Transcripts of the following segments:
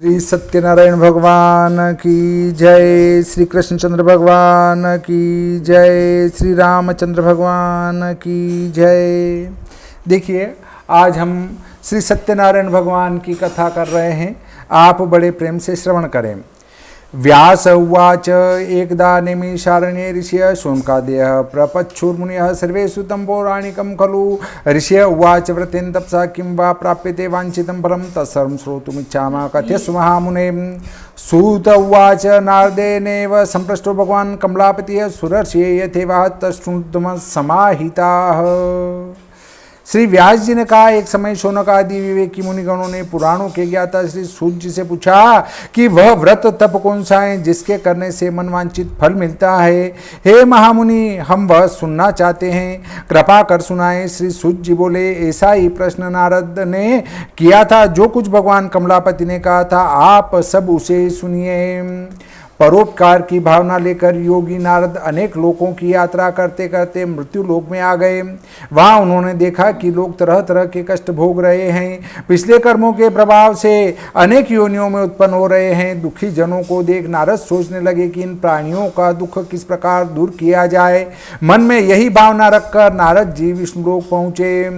श्री सत्यनारायण भगवान की जय, श्री कृष्णचंद्र भगवान की जय, श्री रामचंद्र भगवान की जय। देखिए, आज हम श्री सत्यनारायण भगवान की कथा कर रहे हैं। आप बड़े प्रेम से श्रवण करें। व्यास उवाच एकदा निमिषारण्ये ऋषय शोनकादयः प्रपच्छुर्मुनिः सर्वेषु तं पौराणिकं खलु। ऋषय उवाच व्रतेन तपसा किं वा प्राप्यते वाञ्छितं फलं तत्सर्वं श्रोतुमिच्छामः कथयस्व महामुने। सूत उवाच नारदेनैव सम्पृष्टो भगवान् कमलापतिः सुरर्षिः यथेवाह तच्छृणुतः समाहिताः। श्री व्यास जी ने कहा, एक समय शौनक आदि विवेकी मुनिगणों ने पुराणों के ज्ञाता श्री सूत जी से पूछा कि वह व्रत तप कौन सा है जिसके करने से मनवांछित फल मिलता है। हे महामुनि, हम वह सुनना चाहते हैं, कृपा कर सुनाएं। श्री सूत जी बोले, ऐसा ही प्रश्न नारद ने किया था। जो कुछ भगवान कमलापति ने कहा था, आप सब उसे सुनिए। परोपकार की भावना लेकर योगी नारद अनेक लोकों की यात्रा करते करते मृत्यु लोक में आ गए। वहां उन्होंने देखा कि लोग तरह तरह के कष्ट भोग रहे हैं। पिछले कर्मों के प्रभाव से अनेक योनियों में उत्पन्न हो रहे हैं। दुखी जनों को देख नारद सोचने लगे कि इन प्राणियों का दुख किस प्रकार दूर किया जाए। मन में यही भावना रखकर नारद जी विष्णु लोक पहुंचे।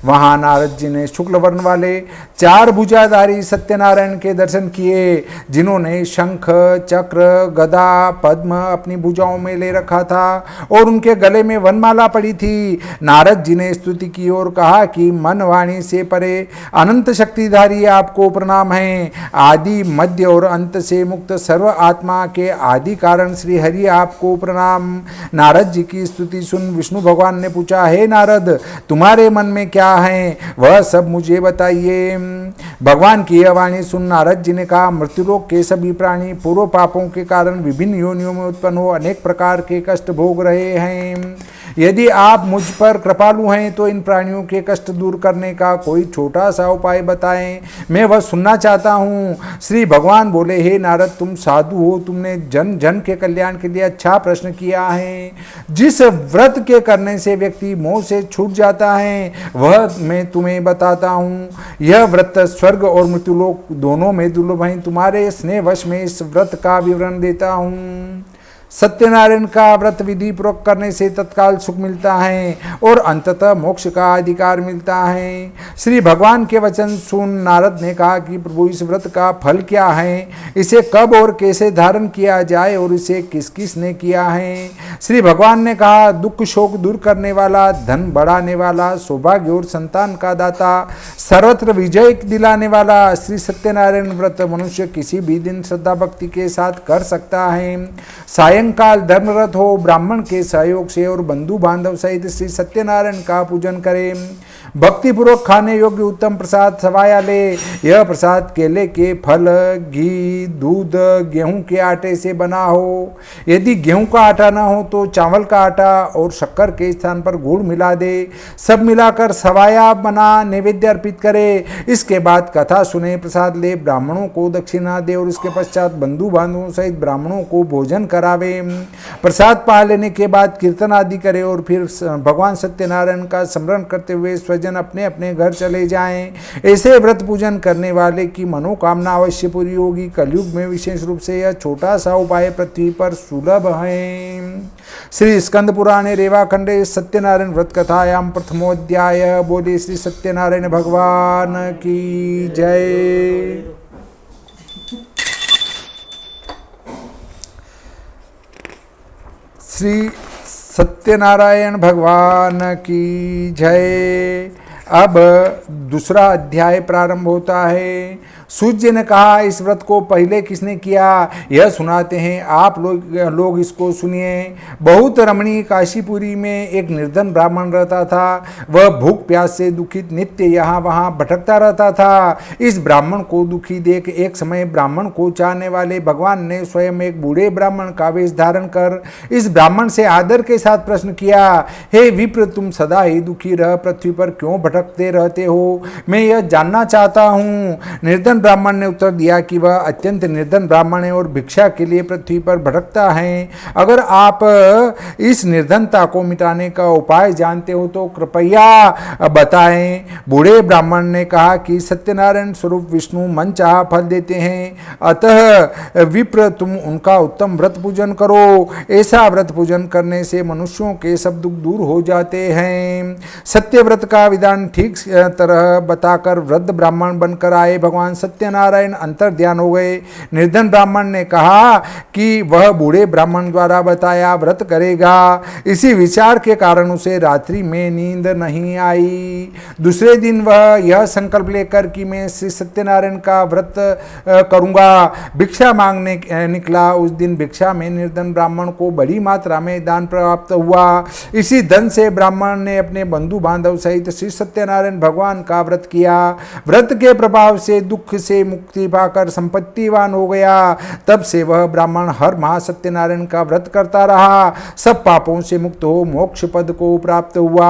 वहां नारद जी ने शुक्ल वर्ण वाले 4 भुजाधारी सत्यनारायण के दर्शन किए, जिन्होंने शंख, चक्र, गदा, पद्म अपनी भुजाओं में ले रखा था और उनके गले में वनमाला पड़ी थी। नारद जी ने स्तुति की और कहा कि मन वाणी से परे अनंत शक्तिधारी आपको प्रणाम है। आदि, मध्य और अंत से मुक्त सर्व आत्मा के आदि कारण श्री हरि आपको प्रणाम। नारद जी की स्तुति सुन विष्णु भगवान ने पूछा, हे नारद, तुम्हारे मन में क्या है, वह सब मुझे बताइए। भगवान की यह वाणी सुन नारद जी ने कहा, मृत्युलोक के सभी प्राणी पूर्व पापों के कारण विभिन्न योनियों में उत्पन्न हो अनेक प्रकार के कष्ट भोग रहे हैं। यदि आप मुझ पर कृपालु हैं तो इन प्राणियों के कष्ट दूर करने का कोई छोटा सा उपाय बताएं, मैं वह सुनना चाहता हूँ। श्री भगवान बोले, हे नारद, तुम साधु हो, तुमने जन जन के कल्याण के लिए अच्छा प्रश्न किया है। जिस व्रत के करने से व्यक्ति मोह से छूट जाता है वह मैं तुम्हें बताता हूँ। यह व्रत स्वर्ग और मृत्युलोक दोनों में दुर्लभ है। तुम्हारे स्नेहवश में इस व्रत का विवरण देता हूँ। सत्यनारायण का व्रत विधि पूर्वक करने से तत्काल सुख मिलता है और अंततः मोक्ष का अधिकार मिलता है। श्री भगवान के वचन सुन नारद ने कहा कि प्रभु, इस व्रत का फल क्या है, इसे कब और कैसे धारण किया जाए और इसे किस किस ने किया है। श्री भगवान ने कहा, दुख शोक दूर करने वाला, धन बढ़ाने वाला, सौभाग्य और संतान का दाता, सर्वत्र विजय दिलाने वाला श्री सत्यनारायण व्रत मनुष्य किसी भी दिन श्रद्धा भक्ति के साथ कर सकता है। सायंकाल धर्मरत हो ब्राह्मण के सहयोग से और बंधु बांधव सहित श्री सत्यनारायण का पूजन करें। भक्ति पूर्वक खाने योग्य उत्तम प्रसाद सवाया ले। यह प्रसाद केले के फल, घी, दूध, गेहूं के आटे से बना हो। यदि गेहूं का आटा न हो तो चावल का आटा और शक्कर के स्थान पर गुड़ मिला दे। सब मिलाकर सवाया बना नैवेद्य अर्पित करे। इसके बाद कथा सुने, प्रसाद ले, ब्राह्मणों को दक्षिणा दे और इसके पश्चात बंधु बांधवों सहित ब्राह्मणों को भोजन करावे। प्रसाद पा लेने के बाद कीर्तन आदि करे और फिर भगवान सत्यनारायण का स्मरण करते हुए स्वजन अपने अपने घर चले जाएं। ऐसे व्रत पूजन करने वाले की मनोकामना अवश्य पूरी होगी। कलयुग में विशेष रूप से यह छोटा सा उपाय पृथ्वी पर सुलभ है। श्री स्कंद पुराणे रेवाखंडे सत्यनारायण व्रत कथायाम प्रथमोध्याय। बोले श्री सत्यनारायण भगवान की जय। श्री सत्यनारायण भगवान की जय। अब दूसरा अध्याय प्रारंभ होता है। सूत जी ने कहा, इस व्रत को पहले किसने किया, यह सुनाते हैं, आप लोग इसको सुनिए। बहुत रमणीय काशीपुरी में एक निर्धन ब्राह्मण रहता था। वह भूख प्यास से दुखित नित्य यहाँ वहाँ भटकता रहता था। इस ब्राह्मण को दुखी देख एक समय ब्राह्मण को चाहने वाले भगवान ने स्वयं एक बूढ़े ब्राह्मण का वेश धारण कर इस ब्राह्मण से आदर के साथ प्रश्न किया, हे विप्र, तुम सदा ही दुखी रह पृथ्वी पर क्यों भटकते रहते हो, मैं यह जानना चाहता हूँ। निर्धन ब्राह्मण ने उत्तर दिया कि वह अत्यंत निर्धन ब्राह्मण है और भिक्षा के लिए पृथ्वी पर भटकता है। अगर आप इस निर्धनता को मिटाने का उपाय जानते हो तो कृपया बताएं। बूढ़े ब्राह्मण ने कहा कि सत्यनारायण स्वरूप विष्णु मनचाहा फल देते हैं, अतः विप्र तुम उनका उत्तम व्रत पूजन करो। ऐसा व्रत पूजन करने से मनुष्यों के सब दुख दूर हो जाते हैं। सत्य व्रत का विधान ठीक तरह बताकर वृद्ध ब्राह्मण बनकर आए भगवान सत्यनारायण अंतर्ध्यान हो गए। निर्धन ब्राह्मण ने कहा कि वह बूढ़े ब्राह्मण द्वारा बताया व्रत करेगा। इसी विचार के कारण उसे रात्रि में नींद नहीं आई। दूसरे दिन वह यह संकल्प लेकर कि मैं श्री सत्यनारायण का व्रत करूंगा, भिक्षा मांगने निकला। उस दिन भिक्षा में निर्धन ब्राह्मण को बड़ी मात्रा में दान प्राप्त हुआ। इसी धन से ब्राह्मण ने अपने बंधु बांधव सहित श्री सत्यनारायण भगवान का व्रत किया। व्रत के प्रभाव से दुख से मुक्ति पाकर संपत्तिवान हो गया। तब से वह ब्राह्मण हर माह सत्यनारायण का व्रत करता रहा, सब पापों से मुक्त हो मोक्ष पद को प्राप्त हुआ।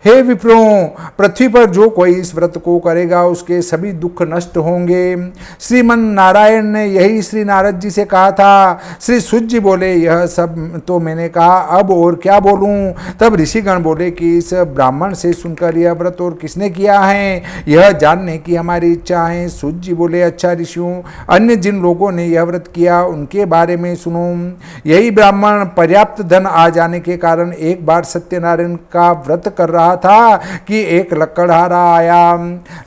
हे विप्रों, पृथ्वी पर जो कोई इस व्रत को करेगा उसके सभी दुख नष्ट होंगे। श्रीमन नारायण ने यही श्री नारद जी से कहा था। श्री सूत जी बोले, यह सब तो मैंने कहा, अब और क्या बोलूं। तब ऋषिगण बोले कि इस ब्राह्मण से सुनकर यह व्रत और किसने किया है, यह जानने की हमारी इच्छा है। सूत जी बोले, अच्छा ऋषियों, अन्य जिन लोगों ने यह व्रत किया उनके बारे में सुनो। यही ब्राह्मण पर्याप्त धन आ जाने के कारण एक बार सत्यनारायण का व्रत कर रहा था कि एक लकड़हारा आया।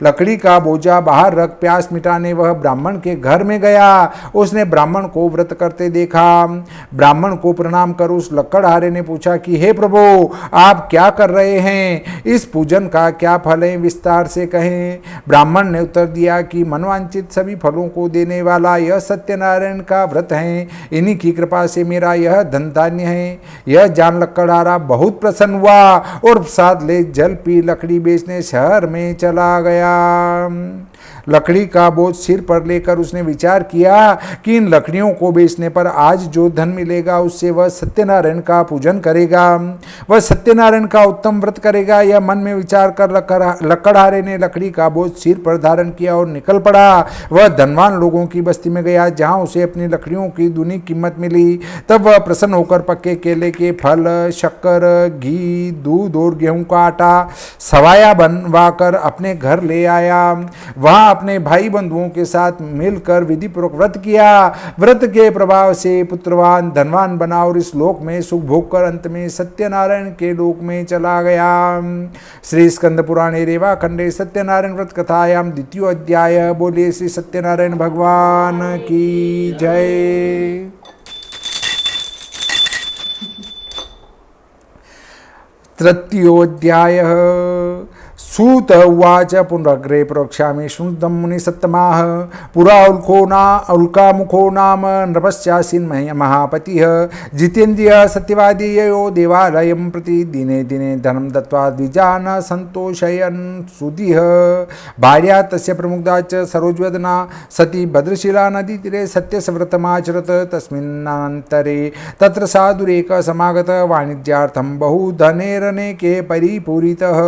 लकड़ी का बोझा बाहर रख प्यास मिटाने वह ब्राह्मण के घर में गया। उसने ब्राह्मण को व्रत करते देखा। ब्राह्मण को प्रणाम कर उस लकड़हारे ने पूछा कि हे प्रभु, आप क्या कर रहे हैं, इस पूजन का क्या फल है, विस्तार से कहें। ब्राह्मण ने उत्तर दिया कि मनवांचित सभी फलों को देने वाला यह सत्यनारायण का व्रत है, इन्हीं की कृपा से मेरा यह धन धान्य है। यह जान लकड़हारा बहुत प्रसन्न हुआ और प्रसाद ले जल पी लकड़ी बेचने शहर में चला गया। लकड़ी का बोझ सिर पर लेकर उसने विचार किया कि इन लकड़ियों को बेचने पर आज जो धन मिलेगा उससे वह सत्यनारायण का पूजन करेगा, वह सत्यनारायण का उत्तम व्रत करेगा। यह मन में विचार कर लकड़हारे ने लकड़ी का बोझ सिर पर धारण किया और निकल पड़ा। वह धनवान लोगों की बस्ती में गया जहां उसे अपनी लकड़ियों की दूनी कीमत मिली। तब वह प्रसन्न होकर पक्के केले के फल, शक्कर, घी, दूध और गेहूं का आटा सवाया बनवाकर अपने घर ले आया। वहां अपने भाई बंधुओं के साथ मिलकर विधि पूर्वक व्रत किया। व्रत के प्रभाव से पुत्रवान धनवान बना और इस लोक में सुख भोग कर अंत में सत्यनारायण के लोक में चला गया। श्री स्कंद पुराणे रेवा खंडे सत्यनारायण व्रत कथायाम द्वितीय अध्याय। बोले श्री सत्यनारायण भगवान की जय। तृतीयोऽध्यायः। सूत उवाच पुनरग्रे प्रोक्ष्यामि शृणुतं मुनिसत्तमाः। पुरा उल्कामुखो नाम नृपश्चासीन् महापतिः। जितेन्द्रियः सत्यवादी यो देवालयं प्रति दिने दिने धनं दत्त्वा द्विजान् सन्तोषयन् सुधीः। भार्या तस्य प्रमुग्धा च सरोजवदना सती भद्रशिला नदीतीरे सत्यव्रतमाचरत्। तस्मिन्नान्तरे तत्र साधुरेकः समागतः वाणिज्यार्थं बहुधनेरनेके परिपूरितः।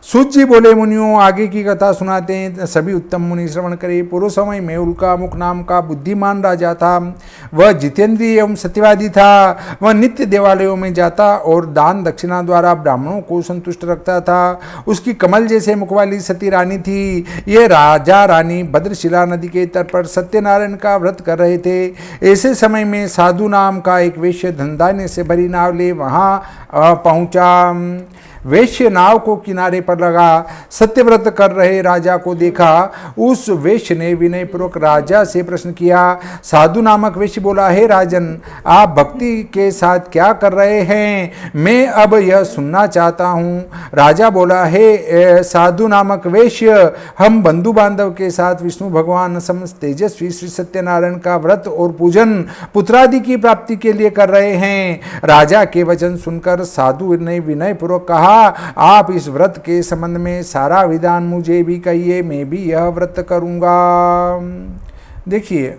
सूत जी बोले, मुनियों, आगे की कथा सुनाते हैं, सभी उत्तम मुनि श्रवण करे। पूर्व समय में उल्कामुख नाम का बुद्धिमान राजा था। वह जितेंद्रिय एवं सत्यवादी था। वह नित्य देवालयों में जाता और दान दक्षिणा द्वारा ब्राह्मणों को संतुष्ट रखता था। उसकी कमल जैसे मुख वाली सती रानी थी। ये राजा रानी भद्रशिला नदी के तट पर सत्यनारायण का व्रत कर रहे थे। ऐसे समय में साधु नाम का एक वैश्य धनधान्य से भरी नाव ले वहां पहुंचा। वैश्य नाव को किनारे पर लगा सत्यव्रत कर रहे राजा को देखा। उस वैश्य ने विनयपूर्वक राजा से प्रश्न किया। साधु नामक वैश्य बोला, हे राजन, आप भक्ति के साथ क्या कर रहे हैं, मैं अब यह सुनना चाहता हूँ। राजा बोला, हे साधु नामक वैश्य, हम बंधु बांधव के साथ विष्णु भगवान समस्त तेजस्वी श्री सत्यनारायण का व्रत और पूजन पुत्रादि की प्राप्ति के लिए कर रहे हैं। राजा के वचन सुनकर साधु ने विनयपूर्वक कहा, आप इस व्रत के संबंध में सारा विधान मुझे भी कहिए, मैं भी यह व्रत करूंगा। देखिए,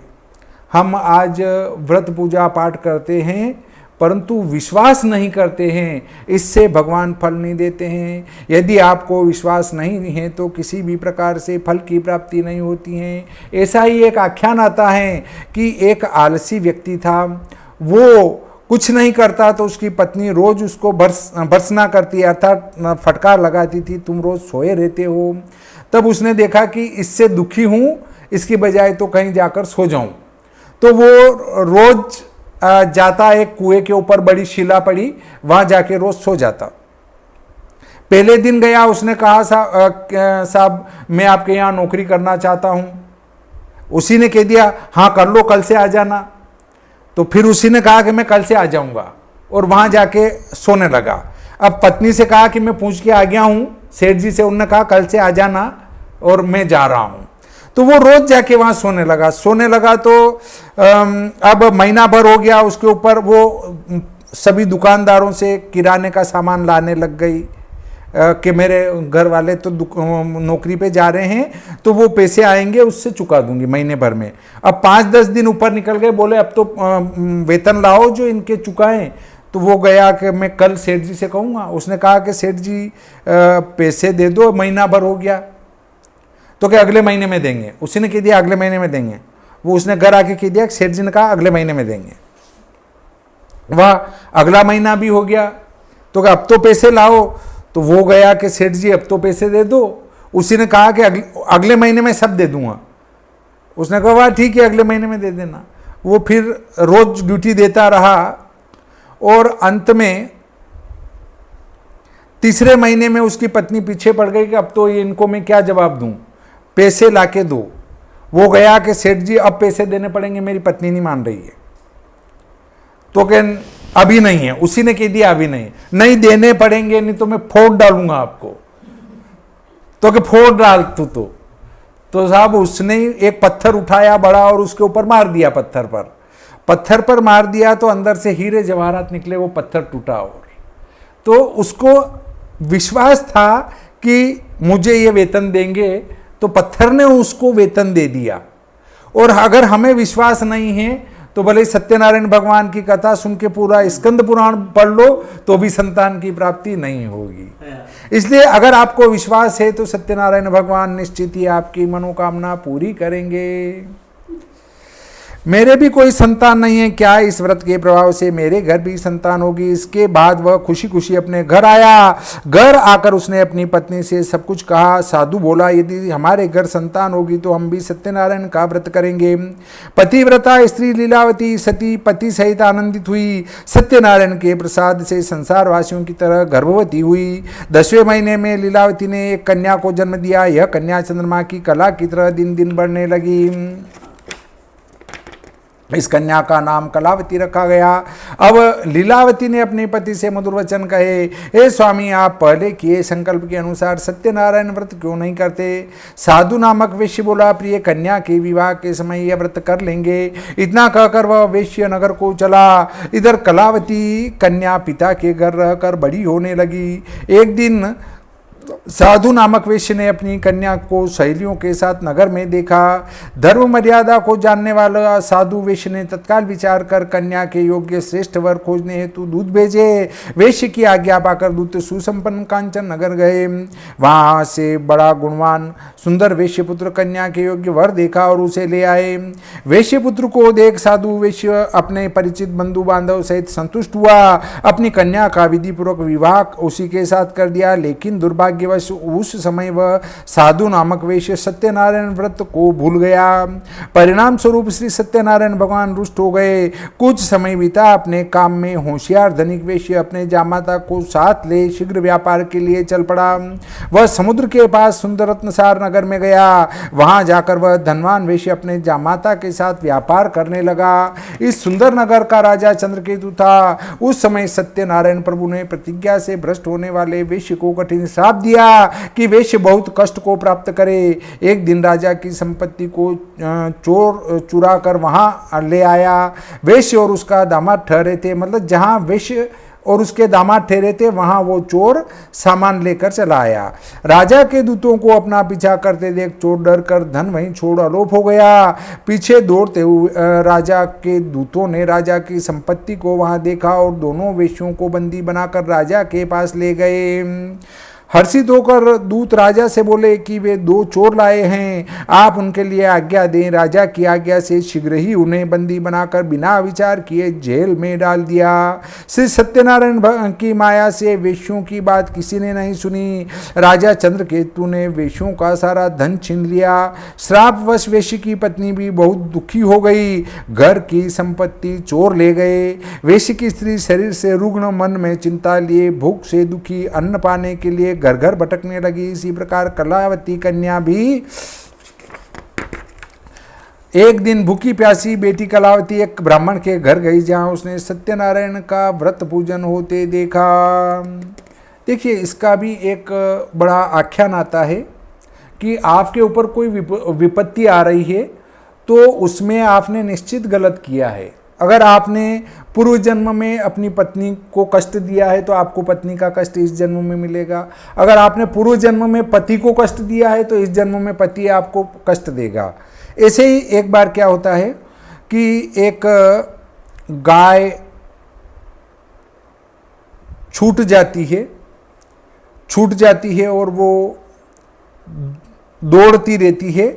हम आज व्रत पूजा पाठ करते हैं परंतु विश्वास नहीं करते हैं, इससे भगवान फल नहीं देते हैं। यदि आपको विश्वास नहीं है तो किसी भी प्रकार से फल की प्राप्ति नहीं होती है। ऐसा ही एक आख्यान आता है कि एक आलसी व्यक्ति था, वो कुछ नहीं करता तो उसकी पत्नी रोज उसको भर्त्सना करती, अर्थात फटकार लगाती थी, तुम रोज सोए रहते हो। तब उसने देखा कि इससे दुखी हूँ, इसकी बजाय तो कहीं जाकर सो जाऊं। तो वो रोज जाता, एक कुएं के ऊपर बड़ी शिला पड़ी, वहां जाके रोज सो जाता। पहले दिन गया, उसने कहा साहब मैं आपके यहाँ नौकरी करना चाहता हूं। उसी ने कह दिया हाँ कर लो, कल से आ जाना। तो फिर उसी ने कहा कि मैं कल से आ जाऊंगा, और वहां जाके सोने लगा। अब पत्नी से कहा कि मैं पूछ के आ गया हूं सेठ जी से, उन्होंने कहा कल से आ जाना और मैं जा रहा हूं। तो वो रोज जाके वहां सोने लगा। तो अब महीना भर हो गया, उसके ऊपर वो सभी दुकानदारों से किराने का सामान लाने लग गई कि मेरे घर वाले तो नौकरी पे जा रहे हैं, तो वो पैसे आएंगे उससे चुका दूंगी महीने भर में। अब 5-10 दिन ऊपर निकल गए, बोले अब तो वेतन लाओ जो इनके चुकाएं। तो वो गया कि मैं कल सेठ जी से कहूँगा। उसने कहा कि सेठ जी पैसे दे दो, महीना भर हो गया। तो क्या अगले महीने में देंगे? उसी ने कह दिया अगले महीने में देंगे। वो उसने घर आके कह दिया, सेठ जी ने कहा अगले महीने में देंगे। वह अगला महीना भी हो गया, तो क्या अब तो पैसे लाओ। तो वो गया कि सेठ जी अब तो पैसे दे दो। उसी ने कहा कि अगले महीने में सब दे दूंगा। उसने कहा वाह ठीक है, अगले महीने में दे देना। वो फिर रोज ड्यूटी देता रहा, और अंत में तीसरे महीने में उसकी पत्नी पीछे पड़ गई कि अब तो इनको मैं क्या जवाब दूं, पैसे लाके दो। वो गया कि सेठ जी अब पैसे देने पड़ेंगे, मेरी पत्नी नहीं मान रही है। तो कह अभी नहीं है। उसी ने कह दिया अभी नहीं देने पड़ेंगे, नहीं तो मैं फोड़ डालूंगा आपको। तो कि फोड़ डाल तू तो साहब उसने एक पत्थर उठाया बड़ा और उसके ऊपर मार दिया। पत्थर पर मार दिया तो अंदर से हीरे जवाहरात निकले, वो पत्थर टूटा। और तो उसको विश्वास था कि मुझे ये वेतन देंगे, तो पत्थर ने उसको वेतन दे दिया। और अगर हमें विश्वास नहीं है तो भले सत्यनारायण भगवान की कथा सुन के पूरा स्कंद पुराण पढ़ लो तो भी संतान की प्राप्ति नहीं होगी। इसलिए अगर आपको विश्वास है तो सत्यनारायण भगवान निश्चित ही आपकी मनोकामना पूरी करेंगे। मेरे भी कोई संतान नहीं है, क्या इस व्रत के प्रभाव से मेरे घर भी संतान होगी? इसके बाद वह खुशी खुशी अपने घर आया। घर आकर उसने अपनी पत्नी से सब कुछ कहा। साधु बोला यदि हमारे घर संतान होगी तो हम भी सत्यनारायण का व्रत करेंगे। पतिव्रता स्त्री लीलावती सती पति सहित आनंदित हुई। सत्यनारायण के प्रसाद से संसार वासियों की तरह गर्भवती हुई। 10वें महीने में लीलावती ने एक कन्या को जन्म दिया। यह कन्या चंद्रमा की कला की तरह दिन दिन बढ़ने लगी। इस कन्या का नाम कलावती रखा गया। अब लीलावती ने अपने पति से मधुर वचन कहे, हे स्वामी आप पहले किए संकल्प के अनुसार सत्यनारायण व्रत क्यों नहीं करते? साधु नामक वेश्य बोला, प्रिय कन्या के विवाह के समय यह व्रत कर लेंगे। इतना कहकर वह वेश्य नगर को चला। इधर कलावती कन्या पिता के घर रहकर बड़ी होने लगी। एक दिन साधु नामक वेश्य ने अपनी कन्या को सहेलियों के साथ नगर में देखा। धर्म मर्यादा को जानने वाला साधु वेश्य ने तत्काल विचार कर कन्या के योग्य श्रेष्ठ वर खोजने हेतु दूत भेजे। वेश्य की आज्ञा पाकर दूत सुसंपन्न कांचन नगर गए। वहां से बड़ा गुणवान सुंदर वेश्य पुत्र कन्या के योग्य वर देखा और उसे ले आए। वेश्य पुत्र को देख साधु वेश्य अपने परिचित बंधु बांधव सहित संतुष्ट हुआ। अपनी कन्या का विधि पूर्वक विवाह उसी के साथ कर दिया। लेकिन दुर्भाग्य उस समय वह साधु नामक वेश्य सत्यनारायण व्रत को भूल गया। परिणाम स्वरूप श्री सत्यनारायण भगवान रुष्ट हो गए। कुछ समय बीता। अपने काम में होशियार धनिक वेश्य अपने जामाता को साथ ले शीघ्र व्यापार के लिए चल पड़ा। वह समुद्र के पास सुंदर रत्नसार नगर में गया। वहां जाकर वह धनवान वेश्य अपने जामाता के साथ व्यापार करने लगा। इस सुंदर नगर का राजा चंद्रकेतु था। उस समय सत्यनारायण प्रभु ने प्रतिज्ञा से भ्रष्ट होने वाले वेश्य को कठिन श्राप दिया कि वेश्य बहुत कष्ट को प्राप्त करे। एक दिन राजा की संपत्ति को चोर चुरा कर वहां ले आया। वेश्य और उसका दामाद ठहरे थे, मतलब जहां वेश्य और उसके दामाद ठहरे थे, वहां वो चोर सामान लेकर चला आया। राजा के दूतों को अपना पीछा करते देख चोर डर कर धन वहीं छोड़ अलोप हो गया। पीछे दौड़ते हुए राजा के दूतों ने राजा की संपत्ति को वहां देखा और दोनों वेश्यों को बंदी बनाकर राजा के पास ले गए। हर्षित होकर दूत राजा से बोले कि वे 2 चोर लाए हैं, आप उनके लिए आज्ञा दें। राजा की आज्ञा से शीघ्र ही उन्हें बंदी बनाकर बिना विचार किए जेल में डाल दिया। श्री सत्यनारायण की माया से वेश्यों की बात किसी ने नहीं सुनी। राजा चंद्रकेतु ने वेश्यों का सारा धन छीन लिया। श्रापवश वेश्य की पत्नी भी बहुत दुखी हो गई। घर की संपत्ति चोर ले गए। वेश्य की स्त्री शरीर से रुग्ण, मन में चिंता लिए भूख से दुखी, अन्न पाने के लिए घर घर भटकने लगी। इसी प्रकार कलावती कन्या भी एक दिन भूखी प्यासी बेटी कलावती एक ब्राह्मण के घर गई, जहां उसने सत्यनारायण का व्रत पूजन होते देखा। देखिए, इसका भी एक बड़ा आख्यान आता है कि आपके ऊपर कोई विपत्ति आ रही है तो उसमें आपने निश्चित गलत किया है। अगर आपने पूर्व जन्म में अपनी पत्नी को कष्ट दिया है तो आपको पत्नी का कष्ट इस जन्म में मिलेगा। अगर आपने पूर्व जन्म में पति को कष्ट दिया है तो इस जन्म में पति आपको कष्ट देगा। ऐसे ही एक बार क्या होता है कि एक गाय छूट जाती है और वो दौड़ती रहती है।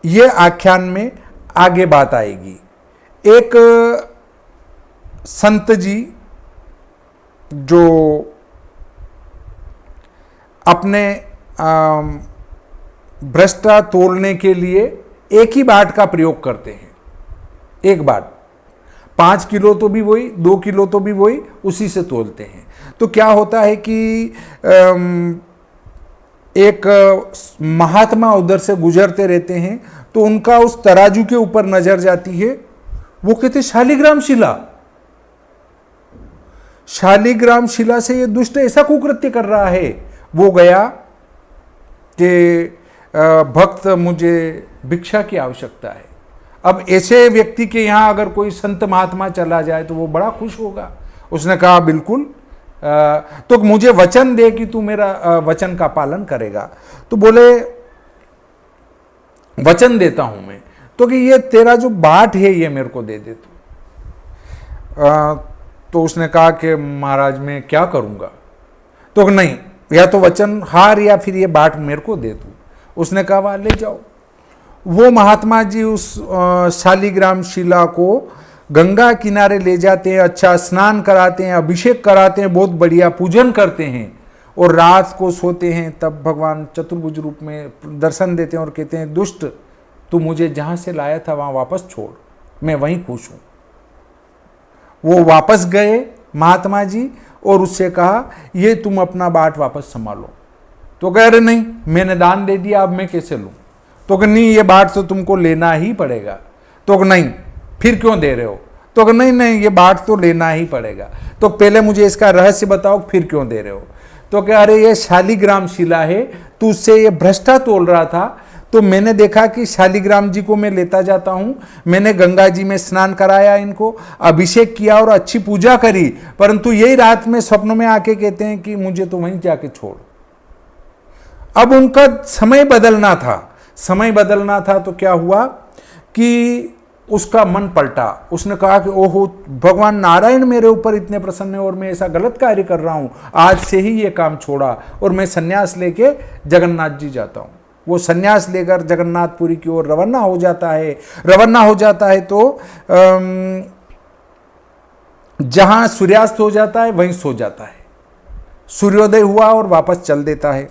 ये आख्यान में आगे बात आएगी। एक संत जी जो अपने भ्रष्टा तोलने के लिए एक ही बाट का प्रयोग करते हैं। एक बाट 5 किलो तो भी वही, 2 किलो तो भी वही, उसी से तोलते हैं। तो क्या होता है कि एक महात्मा उधर से गुजरते रहते हैं तो उनका उस तराजू के ऊपर नजर जाती है। वो कहते शालिग्राम शिला से ये दुष्ट ऐसा कुकृत्य कर रहा है। वो गया कि भक्त, मुझे भिक्षा की आवश्यकता है। अब ऐसे व्यक्ति के यहाँ अगर कोई संत महात्मा चला जाए तो वो बड़ा खुश होगा। उसने कहा बिल्कुल, तो मुझे वचन दे कि तू मेरा वचन का पालन करेगा। तो बोले वचन देता हूं मैं, तो कि ये तेरा जो बाट है ये मेरे को दे दे तू। तो उसने कहा कि महाराज मैं क्या करूंगा? तो नहीं, या तो वचन हार या फिर ये बाट मेरे को दे तू। उसने कहा वाह ले जाओ। वो महात्मा जी उस शालिग्राम शिला को गंगा किनारे ले जाते हैं, अच्छा स्नान कराते हैं, अभिषेक कराते हैं, बहुत बढ़िया पूजन करते हैं और रात को सोते हैं। तब भगवान चतुर्भुज रूप में दर्शन देते हैं और कहते हैं दुष्ट, तू मुझे जहां से लाया था वहां वापस छोड़, मैं वहीं खुश हूं। वो वापस गए महात्मा जी और उससे कहा ये तुम अपना बाट वापस संभालो। तो कह रहे नहीं, मैंने दान दे दिया, अब मैं कैसे लूं? तो कह नहीं, ये बाट तो तुमको लेना ही पड़ेगा। तो नहीं, फिर क्यों दे रहे हो? तो नहीं नहीं, ये बाट तो लेना ही पड़ेगा। तो पहले मुझे इसका रहस्य बताओ, फिर क्यों दे रहे हो? तो कह अरे ये शालिग्राम शिला है, तू उससे ये भ्रष्टा तोल रहा था, तो मैंने देखा कि शालिग्राम जी को मैं लेता जाता हूं, मैंने गंगा जी में स्नान कराया, इनको अभिषेक किया और अच्छी पूजा करी, परंतु यही रात में स्वप्न में आके कहते हैं कि मुझे तो वहीं जाके छोड़। अब उनका समय बदलना था तो क्या हुआ कि उसका मन पलटा। उसने कहा कि ओहो, भगवान नारायण मेरे ऊपर इतने प्रसन्न है और मैं ऐसा गलत कार्य कर रहा हूं, आज से ही ये काम छोड़ा और मैं सन्यास लेके जगन्नाथ जी जाता हूं। वो सन्यास लेकर जगन्नाथपुरी की ओर रवाना हो जाता है तो जहां सूर्यास्त हो जाता है वहीं सो जाता है। सूर्योदय हुआ और वापस चल देता है।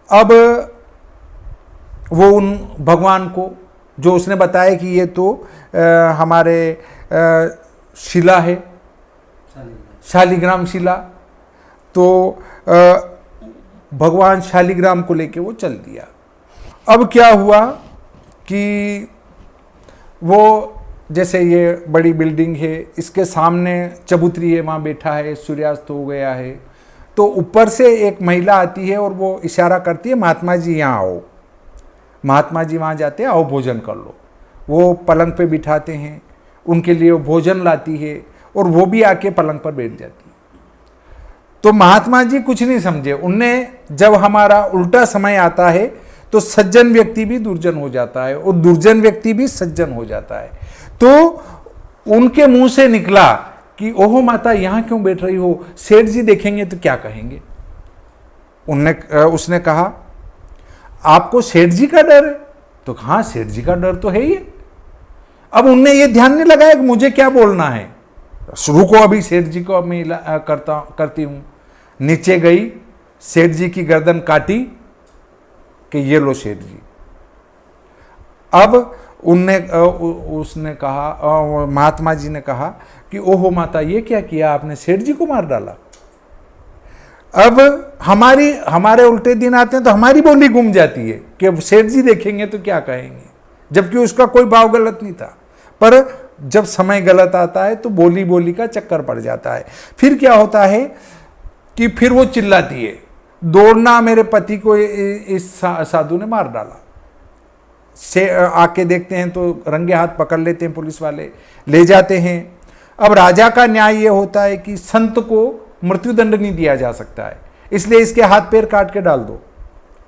अब वो उन भगवान को जो उसने बताया कि ये तो हमारे शिला है, शालिग्राम शिला, तो भगवान शालिग्राम को लेके वो चल दिया। अब क्या हुआ कि वो जैसे ये बड़ी बिल्डिंग है, इसके सामने चबूतरी है, वहाँ बैठा है, सूर्यास्त हो गया है, तो ऊपर से एक महिला आती है और वो इशारा करती है महात्मा जी यहाँ आओ। महात्मा जी वहाँ जाते हैं, आओ भोजन कर लो। वो पलंग पे बिठाते हैं, उनके लिए वो भोजन लाती है और वो भी आके पलंग पर बैठ जाती है। तो महात्मा जी कुछ नहीं समझे, उनने जब हमारा उल्टा समय आता है तो सज्जन व्यक्ति भी दुर्जन हो जाता है और दुर्जन व्यक्ति भी सज्जन हो जाता है। तो उनके मुंह से निकला कि ओहो माता यहां क्यों बैठ रही हो, सेठ जी देखेंगे तो क्या कहेंगे। उसने कहा आपको सेठ जी का डर है? तो हाँ सेठ जी का डर तो है ही है। अब उनने ये ध्यान नहीं लगाया कि मुझे क्या बोलना है। शुरू को अभी सेठ जी को मैं करती हूं। नीचे गई, सेठ जी की गर्दन काटी कि ये लो सेठ जी। अब उसने कहा, महात्मा जी ने कहा कि ओहो माता ये क्या किया आपने, सेठ जी को मार डाला। अब हमारे उल्टे दिन आते हैं तो हमारी बोली गुम जाती है कि सेठ जी देखेंगे तो क्या कहेंगे, जबकि उसका कोई भाव गलत नहीं था। पर जब समय गलत आता है तो बोली का चक्कर पड़ जाता है। फिर क्या होता है कि फिर वो चिल्लाती है, दौड़ना मेरे पति को इस साधु ने मार डाला। से आके देखते हैं तो रंगे हाथ पकड़ लेते हैं पुलिस वाले, ले जाते हैं। अब राजा का न्याय ये होता है कि संत को मृत्युदंड नहीं दिया जा सकता है, इसलिए इसके हाथ पैर काट के डाल दो।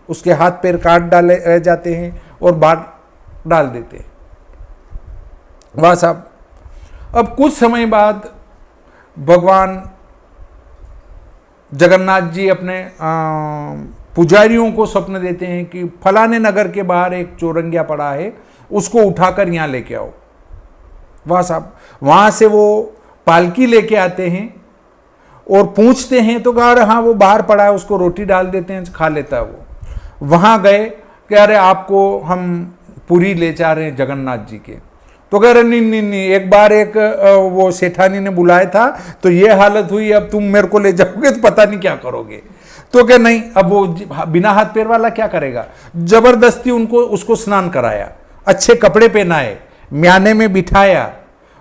उसके हाथ पैर काट डाले जाते हैं और बाहर डाल देते हैं। वाह साहब। अब कुछ समय बाद भगवान जगन्नाथ जी अपने पुजारियों को स्वप्न देते हैं कि फलाने नगर के बाहर एक चौरंगिया पड़ा है, उसको उठाकर यहाँ लेके आओ। वाह साहब। वहाँ से वो पालकी लेके आते हैं और पूछते हैं तो कहा अरे हाँ वो बाहर पड़ा है, उसको रोटी डाल देते हैं, खा लेता है वो। वहाँ गए कि अरे आपको हम पुरी ले जा रहे हैं जगन्नाथ जी के। तो कह रहे नहीं, एक बार एक वो सेठानी ने बुलाया था तो ये हालत हुई, अब तुम मेरे को ले जाओगे तो पता नहीं क्या करोगे। तो कह नहीं, अब वो बिना हाथ पैर वाला क्या करेगा। जबरदस्ती उसको स्नान कराया, अच्छे कपड़े पहनाए, म्याने में बिठाया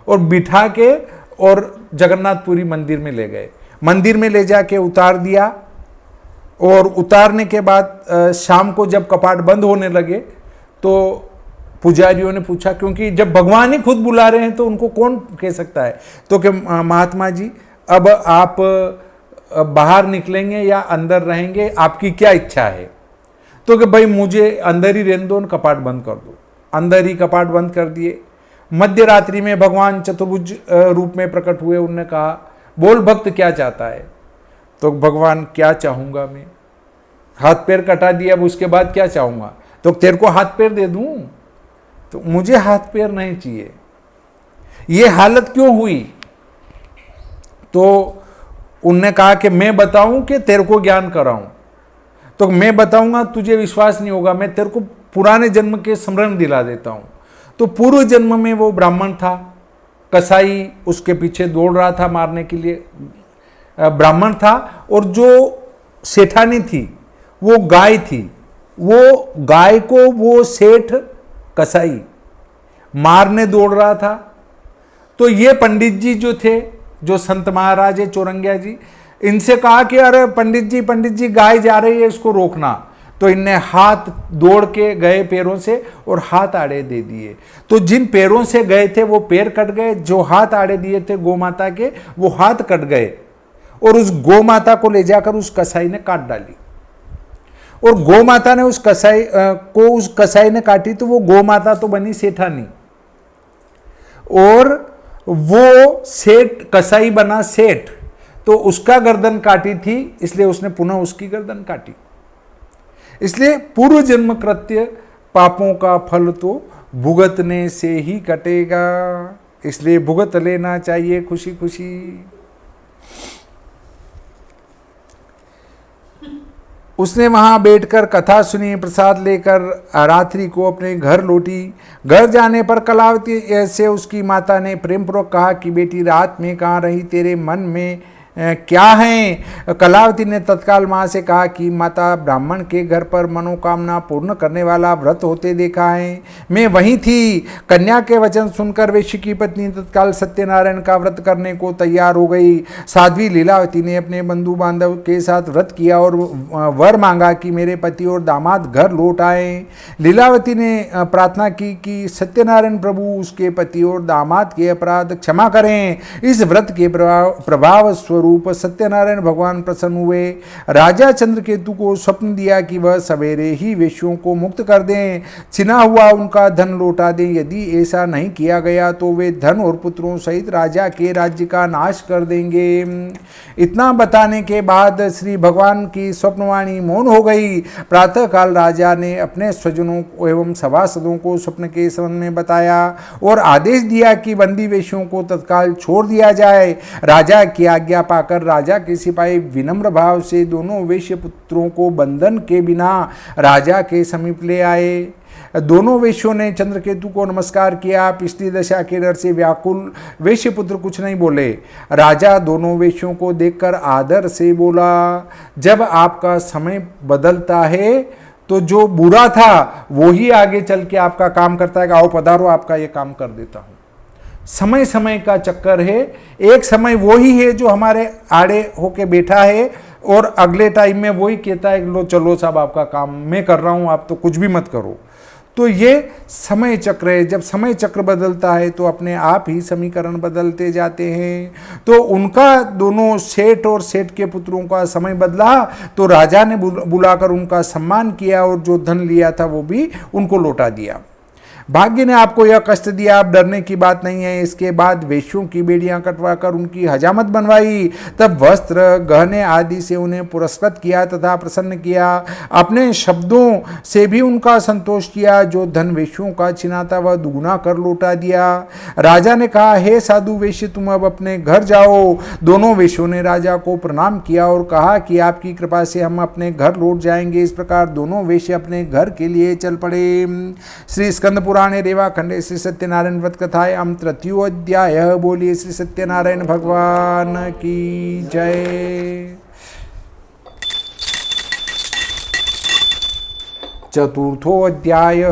और बिठा के और जगन्नाथपुरी मंदिर में ले गए। मंदिर में ले जाके उतार दिया और उतारने के बाद शाम को जब कपाट बंद होने लगे तो पुजारियों ने पूछा, क्योंकि जब भगवान ही खुद बुला रहे हैं तो उनको कौन कह सकता है। तो कि महात्मा जी अब आप बाहर निकलेंगे या अंदर रहेंगे, आपकी क्या इच्छा है। तो कि भाई मुझे अंदर ही रहने दो, कपाट बंद कर दो। अंदर ही कपाट बंद कर दिए। मध्य रात्रि में भगवान चतुर्भुज रूप में प्रकट हुए। उन्होंने कहा बोल भक्त क्या चाहता है। तो भगवान क्या चाहूंगा मैं, हाथ पैर कटा दिया, अब उसके बाद क्या चाहूंगा। तो तेरे को हाथ पैर दे दूं, तो मुझे हाथ पैर नहीं चाहिए। ये हालत क्यों हुई। तो उनने कहा कि मैं बताऊं कि तेरे को ज्ञान कराऊं। तो मैं बताऊंगा तुझे विश्वास नहीं होगा, मैं तेरे को पुराने जन्म के स्मरण दिला देता हूं। तो पूर्व जन्म में वो ब्राह्मण था, कसाई उसके पीछे दौड़ रहा था मारने के लिए, ब्राह्मण था। और जो सेठानी थी वो गाय थी, वो गाय को वो सेठ कसाई मारने दौड़ रहा था। तो ये पंडित जी जो थे, जो संत महाराज है चौरंगिया जी, इनसे कहा कि अरे पंडित जी गाय जा रही है, इसको रोकना। तो इनने हाथ दौड़ के गए पैरों से और हाथ आड़े दे दिए। तो जिन पैरों से गए थे वो पैर कट गए, जो हाथ आड़े दिए थे गौ माता के वो हाथ कट गए और उस गौ माता को ले जाकर उस कसाई ने काट डाली। और गौ माता ने उस कसाई ने काटी तो वो गौ माता तो बनी सेठानी और वो सेठ कसाई बना सेठ। तो उसका गर्दन काटी थी, इसलिए उसने पुनः उसकी गर्दन काटी। इसलिए पूर्व जन्म कृत्य पापों का फल तो भुगतने से ही कटेगा, इसलिए भुगत लेना चाहिए खुशी खुशी। उसने वहां बैठकर कथा सुनी, प्रसाद लेकर रात्रि को अपने घर लौटी। घर जाने पर कलावती से उसकी माता ने प्रेमपूर्वक कहा कि बेटी रात में कहाँ रही, तेरे मन में क्या हैं? कलावती ने तत्काल माँ से कहा कि माता, ब्राह्मण के घर पर मनोकामना पूर्ण करने वाला व्रत होते देखा है। मैं वहीं थी। कन्या के वचन सुनकर वेश्य की पत्नी तत्काल सत्यनारायण का व्रत करने को तैयार हो गई। साध्वी लीलावती ने अपने बंधु बांधव के साथ व्रत किया और वर मांगा कि मेरे पति और दामाद घर लौट आए। लीलावती ने प्रार्थना की कि सत्यनारायण प्रभु उसके पति और दामाद के अपराध क्षमा करें। इस व्रत के प्रभाव रूप सत्यनारायण भगवान प्रसन्न हुए। राजा चंद्रकेतु को स्वप्न दिया कि वह सवेरे ही वेश्यों को मुक्त कर दें, छिना हुआ उनका धन लौटा दें। यदि ऐसा नहीं किया गया तो वे धन और पुत्रों सहित राजा के राज्य का नाश कर देंगे। इतना बताने के बाद श्री भगवान की स्वप्नवाणी मौन हो गई। प्रातःकाल राजा ने अपने स्वजनों एवं सभासदों को स्वप्न के संबंध में बताया और आदेश दिया कि बंदी वेश्यों को तत्काल छोड़ दिया जाए। राजा की आज्ञा पाकर राजा के सिपाही विनम्र भाव से दोनों वेश्य पुत्रों को बंधन के बिना राजा के समीप ले आए। दोनों वेश्यों ने चंद्रकेतु को नमस्कार किया। पिछली दशा के डर से व्याकुल वेश्य पुत्र कुछ नहीं बोले। राजा दोनों वेश्यों को देखकर आदर से बोला, जब आपका समय बदलता है तो जो बुरा था वो ही आगे चल के आपका काम करता है। आओ पधारो, आपका ये काम कर देता हूँ। समय समय का चक्कर है। एक समय वो ही है जो हमारे आड़े होके बैठा है और अगले टाइम में वही कहता है लो चलो साहब, आपका काम मैं कर रहा हूँ, आप तो कुछ भी मत करो। तो ये समय चक्र है। जब समय चक्र बदलता है तो अपने आप ही समीकरण बदलते जाते हैं। तो उनका दोनों सेठ और सेठ के पुत्रों का समय बदला तो राजा ने बुलाकर उनका सम्मान किया और जो धन लिया था वो भी उनको लौटा दिया। भाग्य ने आपको यह कष्ट दिया, आप डरने की बात नहीं है। इसके बाद वेश्यों की बेड़ियां कटवाकर उनकी हजामत बनवाई, तब वस्त्र गहने आदि से उन्हें पुरस्कृत किया तथा प्रसन्न किया। अपने शब्दों से भी उनका संतोष किया। जो धन वेश्यों का छिना था वह दुगुना कर लौटा दिया। राजा ने कहा, हे साधु वेश्य, तुम अब अपने घर जाओ। दोनों वेश्यों ने राजा को प्रणाम किया और कहा कि आपकी कृपा से हम अपने घर लौट जाएंगे। इस प्रकार दोनों वेश्य अपने घर के लिए चल पड़े। श्री स्कंद पुराणे रेवा खंडे श्री सत्यनारायण व्रत कथाएं हम तृतीयो अध्याय। बोलिए श्री सत्यनारायण भगवान की जय। चतुर्थो अध्याय।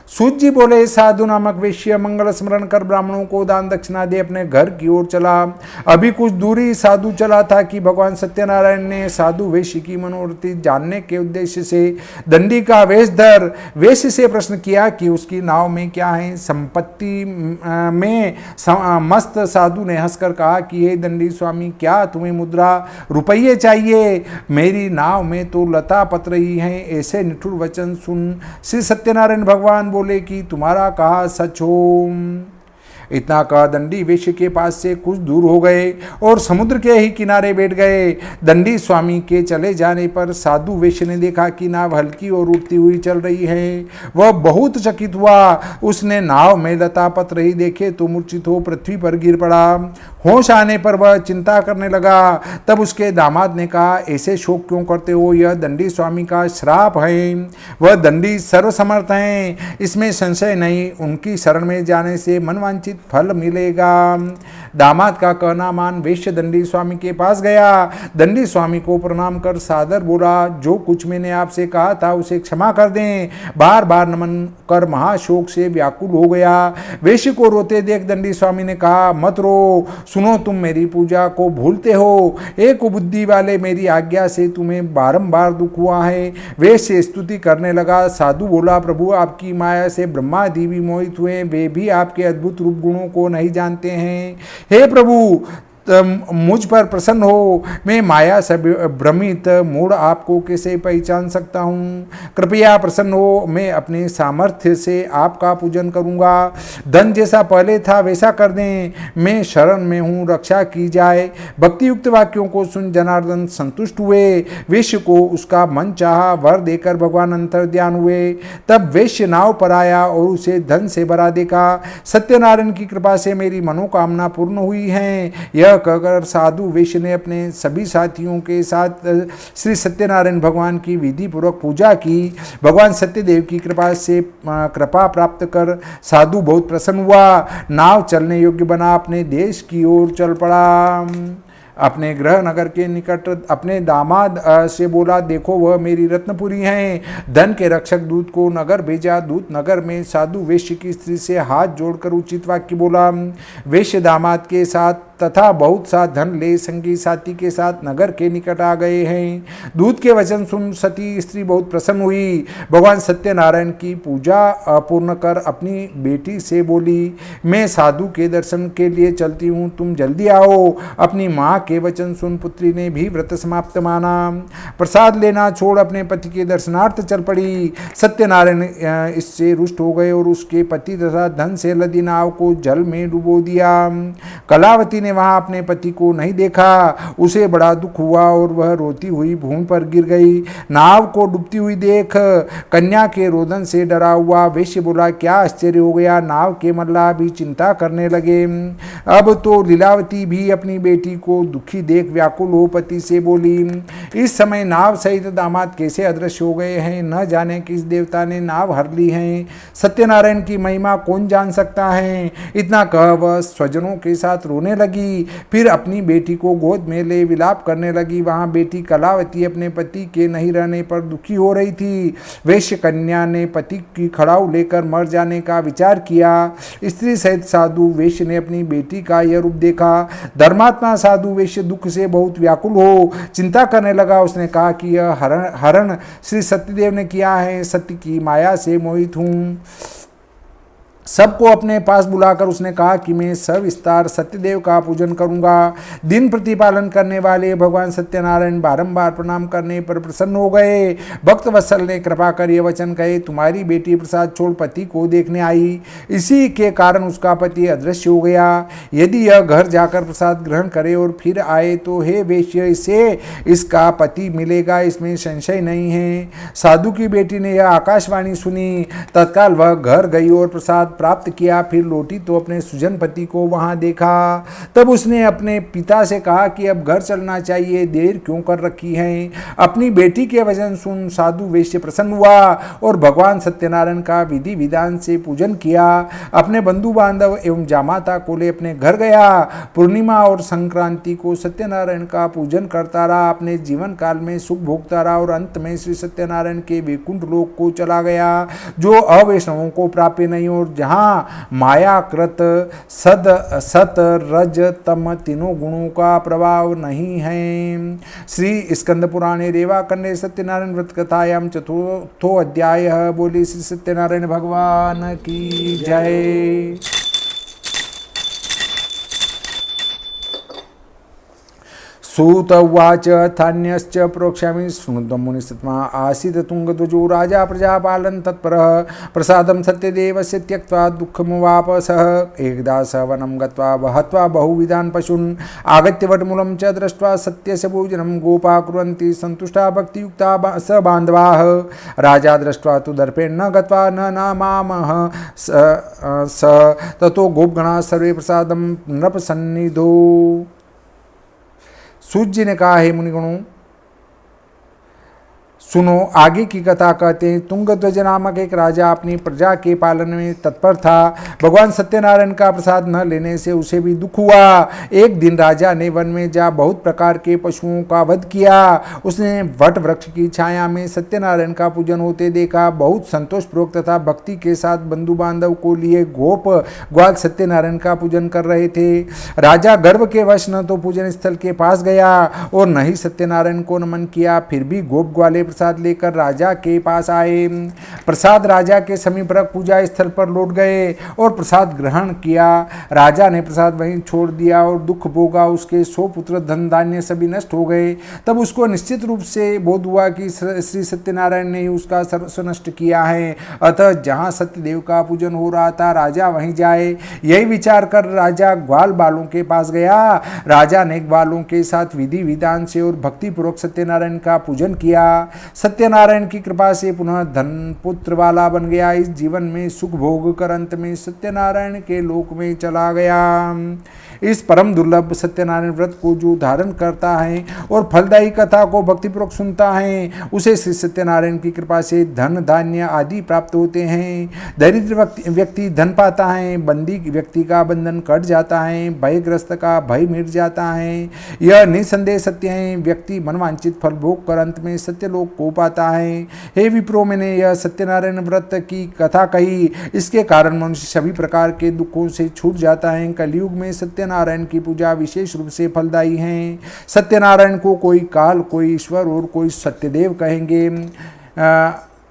सूत जी बोले, साधु नामक वेश्य मंगल स्मरण कर ब्राह्मणों को दान दक्षिणा दे अपने घर की ओर चला। अभी कुछ दूरी साधु चला था कि भगवान सत्यनारायण ने साधु वेश्य की मनोवृत्ति जानने के उद्देश्य से दंडी का वेश धर वेश्य से प्रश्न किया कि उसकी नाव में क्या है। संपत्ति में मस्त साधु ने हंसकर कहा कि हे दंडी स्वामी, क्या तुम्हें मुद्रा रुपये चाहिए? मेरी नाव में तो लता पत्र ही हैं। ऐसे निठुर वचन सुन श्री सत्यनारायण भगवान बोले कि तुम्हारा कहा सच हो। इतना कहा दंडी वेश्य के पास से कुछ दूर हो गए और समुद्र के ही किनारे बैठ गए। दंडी स्वामी के चले जाने पर साधु वेश्य ने देखा कि नाव हल्की और उड़ती हुई चल रही है। वह बहुत चकित हुआ। उसने नाव में लता पत्र ही देखे तो मूर्छित हो पृथ्वी पर गिर पड़ा। होश आने पर वह चिंता करने लगा। तब उसके दामाद ने कहा, ऐसे शोक क्यों करते हो? यह दंडी स्वामी का श्राप है। वह दंडी सर्वसमर्थ हैं, इसमें संशय नहीं। उनकी शरण में जाने से मनवांछित फल मिलेगा। दामाद का कहना मान वेश्य दंडी स्वामी के पास गया। दंडी स्वामी को प्रणाम कर सादर बोला, जो कुछ मैंने आपसे कहा था उसे क्षमा कर दें। बार बार नमन कर महाशोक से व्याकुल हो गया। वेश्य को रोते देख दंडी स्वामी ने कहा, मत रो, सुनो, तुम मेरी पूजा को भूलते हो। एक बुद्धि वाले, मेरी आज्ञा से तुम्हें बारंबार दुख हुआ है। वेश्य स्तुति करने लगा। साधु बोला, प्रभु, आपकी माया से ब्रह्मादि भी मोहित हुए, वे भी आपके अद्भुत रूप गुणों को नहीं जानते हैं। हे प्रभु, मुझ पर प्रसन्न हो। मैं माया से भ्रमित मूढ़ आपको कैसे पहचान सकता हूँ? कृपया प्रसन्न हो। मैं अपने सामर्थ्य से आपका पूजन करूँगा। धन जैसा पहले था वैसा कर दें। मैं शरण में हूँ, रक्षा की जाए। भक्ति युक्त वाक्यों को सुन जनार्दन संतुष्ट हुए। वेश्य को उसका मन चाहा वर देकर भगवान अंतर्ध्यान हुए। तब वेश्य नाव पर आया और उसे धन से भरा देखा। सत्यनारायण की कृपा से मेरी मनोकामना पूर्ण हुई है। यह कहकर साधु वेश्य ने अपने सभी साथियों के साथ श्री सत्यनारायण भगवान की विधि पूर्वक पूजा की। भगवान सत्यदेव की कृपा से कृपा प्राप्त कर साधु बहुत प्रसन्न हुआ। नाव चलने योग्य बना अपने देश की ओर चल पड़ा। अपने गृह नगर के निकट अपने दामाद से बोला, देखो वह मेरी रत्नपुरी हैं। धन के रक्षक दूत को नगर भेजा। दूत नगर में साधु वेश्य की स्त्री से हाथ जोड़कर उचित वाक्य बोला। वेश्य दामाद के साथ तथा बहुत सा धन ले संगी साथी के साथ नगर के निकट आ गए हैं। दूत के वचन सुन सती स्त्री बहुत प्रसन्न हुई। भगवान सत्यनारायण की पूजा पूर्ण कर अपनी बेटी से बोली, मैं साधु के दर्शन के लिए चलती हूँ, तुम जल्दी आओ। अपनी माँ के वचन सुन पुत्री ने भी व्रत समाप्त माना। प्रसाद लेना छोड़ अपने पति के दर्शनार्थ चल पड़ी। सत्यनारायण इससे रुष्ट हो गए और उसके पति तथा धन से लदी नाव को जल में डुबो दिया। कलावती ने वहां अपने पति को नहीं देखा। उसे बड़ा दुख हुआ और वह रोती हुई भूमि पर गिर गई। नाव को डूबती हुई देख कन्या के रोदन से डरा हुआ वेश्य बोला, क्या आश्चर्य हो गया। नाव के मल्लाह भी चिंता करने लगे। अब तो लीलावती भी अपनी बेटी को दुखी देख व्याकुल हो पति से बोली, इस समय नाव सहित दामाद कैसे अदृश्य हो गए हैं, न जाने किस देवता ने नाव हर ली है। सत्यनारायण की महिमा कौन जान सकता है। इतना कह वह स्वजनों के साथ रोने लगी। फिर अपनी बेटी को गोद में ले विलाप करने लगी। वहां बेटी कलावती अपने पति के नहीं रहने पर दुखी हो रही थी। वेश्य कन्या ने पति की खड़ाऊ लेकर मर जाने का विचार किया। स्त्री सहित साधु वेश्य ने अपनी बेटी का यह रूप देखा। धर्मात्मा साधु वेश्य दुख से बहुत व्याकुल हो चिंता करने लगा। उसने कहा कि यह हरण श्री सत्यदेव ने किया है। सत्य की माया से मोहित हूँ। सबको अपने पास बुलाकर उसने कहा कि मैं सविस्तार सत्यदेव का पूजन करूंगा। दिन प्रतिपालन करने वाले भगवान सत्यनारायण बारंबार प्रणाम करने पर प्रसन्न हो गए। भक्त वत्सल ने कृपा कर यह वचन कहे, तुम्हारी बेटी प्रसाद छोड़ पति को देखने आई, इसी के कारण उसका पति अदृश्य हो गया। यदि यह घर जाकर प्रसाद ग्रहण करे और फिर आए तो हे वेश्य, इसे इसका पति मिलेगा, इसमें संशय नहीं है। साधु की बेटी ने यह आकाशवाणी सुनी। तत्काल वह घर गई और प्रसाद प्राप्त किया। फिर लौटी तो अपने सुजन पति को वहां देखा। तब उसने अपने पिता से कहा कि अब घर चलना चाहिए, देर क्यों कर रखी है। अपनी बेटी के वचन सुन साधु वेश्य प्रसन्न हुआ और भगवान सत्यनारायण का विधि विधान से पूजन किया। अपने बंधु बांधव एवं जामाता को ले अपने घर गया। पूर्णिमा और संक्रांति को सत्यनारायण का पूजन करता रहा। अपने जीवन काल में सुख भोगता रहा और अंत में श्री सत्यनारायण के वैकुंठ लोक को चला गया, जो अवैष्णवों को प्राप्य नहीं और जहाँ माया कृत सद सत रज तम तीनों गुणों का प्रभाव नहीं है। श्री स्कंद पुराणे रेवा खंडे सत्यनारायण व्रत कथायाम चतुर्थो अध्याय। बोली श्री सत्यनारायण भगवान की जय। सूत उवाच थान्यश्च प्रोक्ष्यामि शृणुतं मुनिस्तत्मा आसीत् तुंगध्वजो राजा प्रजापालन तत्परः प्रसादं सत्यदेवस्य त्यक्त्वा दुःखमुवापसः एकदा स वनं गत्वा वहत्वा बहुविधान् पशून् आगत्य वटमूलं च दृष्ट्वा सत्यस्य भोजनं गोपा कुर्वन्ति सन्तुष्टा भक्तियुक्ता स बान्धवाः। राजा दृष्ट्वा तु दर्पेण न गत्वा न नामामः स ततो गोपगणाः सर्वे प्रसादं नृपसन्निधौ। सूत जी ने कहा, हे मुनिगणों सुनो, आगे की कथा कहते हैं। तुंगध्वज नामक एक राजा अपनी प्रजा के पालन में तत्पर था। भगवान सत्यनारायण का प्रसाद न लेने से उसे भी दुख हुआ। एक दिन राजा ने वन में जा बहुत प्रकार के पशुओं का वध किया। उसने वट वृक्ष की छाया में सत्यनारायण का पूजन होते देखा। बहुत संतोषपूर्वक तथा भक्ति के साथ बंधु बांधव को लिए गोप ग्वाल सत्यनारायण का पूजन कर रहे थे। राजा गर्व के वश न तो पूजन स्थल के पास गया और न ही सत्यनारायण को नमन किया। फिर भी गोप ग्वाले प्रसाद लेकर राजा के पास आए। प्रसाद राजा के समीप रख पूजा स्थल पर लौट गए और प्रसाद ग्रहण किया। राजा ने प्रसाद वहीं छोड़ दिया और दुख भोगा। उसके 100 पुत्र धन धान्य सभी नष्ट हो गए। तब उसको निश्चित रूप से बोध हुआ कि श्री सत्यनारायण ने ही उसका सर्वस्व नष्ट किया है। अतः जहाँ सत्यदेव का पूजन हो रहा था राजा वहीं जाए। यही विचार कर राजा ग्वाल बालों के पास गया। राजा ने ग्वालों के साथ विधि विधान से और भक्तिपूर्वक सत्यनारायण का पूजन किया। सत्यनारायण की कृपा से पुनः धन पुत्र वाला बन गया। इस जीवन में सुख भोग कर अंत में सत्यनारायण के लोक में चला गया। इस परम दुर्लभ सत्यनारायण व्रत को जो धारण करता है और फलदायी कथा को भक्तिपूर्वक सुनता है, उसे श्री सत्यनारायण की कृपा से धन धान्य आदि प्राप्त होते हैं। दरिद्र व्यक्ति धन पाता है, बंदी व्यक्ति का बंधन कट जाता है, भयग्रस्त का भय मिट जाता है। यह निसंदेह सत्य है। व्यक्ति मनवांचित फल भोग कर अंत में सत्यलोक को पाता है। हे विप्रो, मैंने यह सत्यनारायण व्रत की कथा कही, इसके कारण मनुष्य सभी प्रकार के दुखों से छूट जाता है। कलयुग में सत्यनारायण की पूजा विशेष रूप से फलदायी है। सत्यनारायण को कोई काल, कोई ईश्वर और कोई सत्यदेव कहेंगे।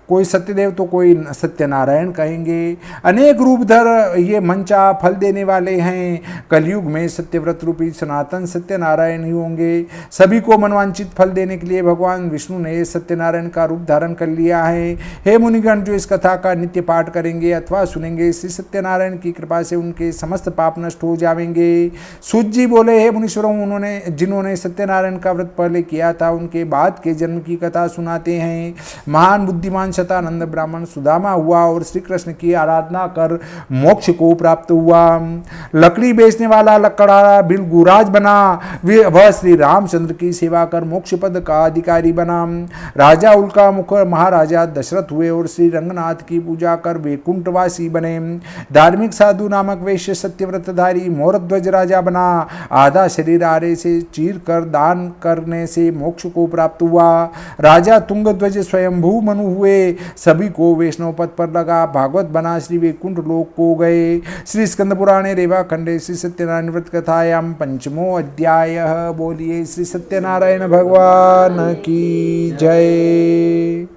कोई सत्यदेव तो कोई सत्यनारायण कहेंगे। अनेक रूपधर ये मंचा फल देने वाले हैं। कलयुग में सत्यव्रत रूपी सनातन सत्यनारायण ही होंगे। सभी को मनवांचित फल देने के लिए भगवान विष्णु ने सत्यनारायण का रूप धारण कर लिया है। हे मुनिगण, जो इस कथा का नित्य पाठ करेंगे अथवा सुनेंगे, श्री सत्यनारायण की कृपा से उनके समस्त पाप नष्ट हो जाएंगे। सूत जी बोले, हे मुनीश्वरों, उन्होंने जिन्होंने सत्यनारायण का व्रत पहले किया था, उनके बाद के जन्म की कथा सुनाते हैं। महान बुद्धिमान शतानंद ब्राह्मण सुदामा हुआ और श्री कृष्ण की आराधना कर मोक्ष को प्राप्त हुआ। लकड़ी बेचने वाला लकड़हारा बिलगुराज बना, वह श्री रामचंद्र की सेवा कर मोक्ष पद का अधिकारी बना। राजा उल्का मुख महाराजा दशरथ हुए और श्री रंगनाथ की पूजा कर वैकुंठवासी बने। धार्मिक साधु नामक वैश्य सत्यव्रतधारी मोरध्वज राजा बना। आधा शरीर आरे से चीर कर दान करने से मोक्ष को प्राप्त हुआ। राजा तुंगध्वज स्वयंभू मनु हुए, सभी को वैष्णव पद पर लगा, भागवत बना, श्री वैकुंठ लोक को गए। श्री स्कंद पुराणे रेवा खंडे श्री सत्यनारायण व्रत कथायाम पंचमो अध्याय। बोलिए श्री सत्यनारायण भगवान की जय।